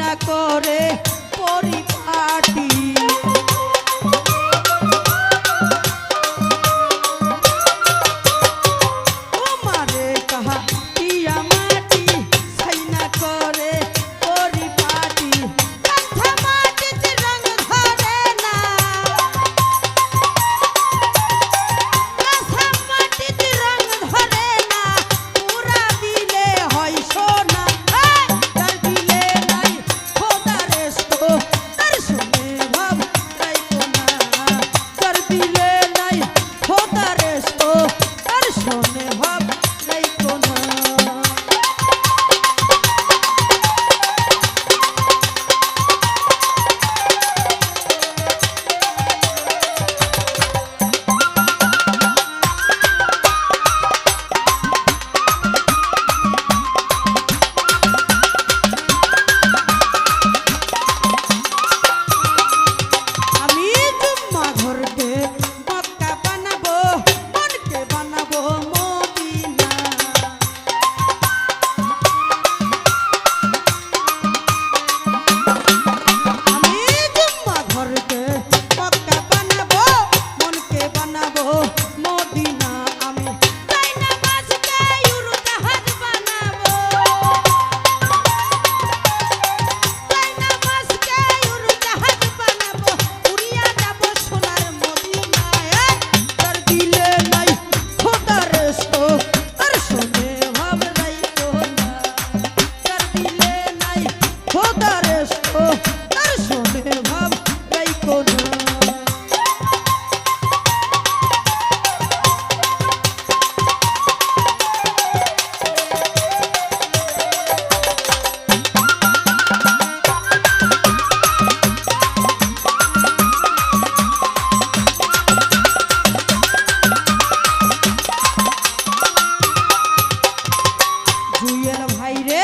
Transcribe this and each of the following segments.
না করে পরিপাটি তোমারে কাহা টিয়া মাটি ছাই না করে পরিপাটি কাঁথা মাটিতে রং ধরে না কাঁথা মাটিতে রং ধরে না পুরা দিলে হয় সোনা তার দিলে নাই খোদার রেস্তো তার শুনে ভাব রাইতো না তার দিলে নাই খোদার রেস্তো তার শুনে ভাব রাইতো না আমি জুম্মা ঘরকে মক্কা বানাবো মনকে বানাবো মদিনা আমি জুম্মা ঘরকে মক্কা বানাবো মনকে বানাবো মদিনা আমি তাই না বাসকে উড়ো জাহাজ বানাবো তাই না বাসকে উড়ো জাহাজ বানাবো উড়িয়া যাব সোনার মদিনায় তার দিলে নাই খোদার রেস্তো তার শুনে ভাব রাইতো না তার দিলে নাই খোদার রেস্তো তার শুনে ভাব রাইতো না জুয়েল ভাই রে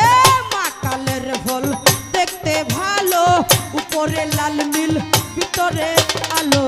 মাকালের ফল দেখতে ভালো উপরে লাল নীল ভিতরে আলো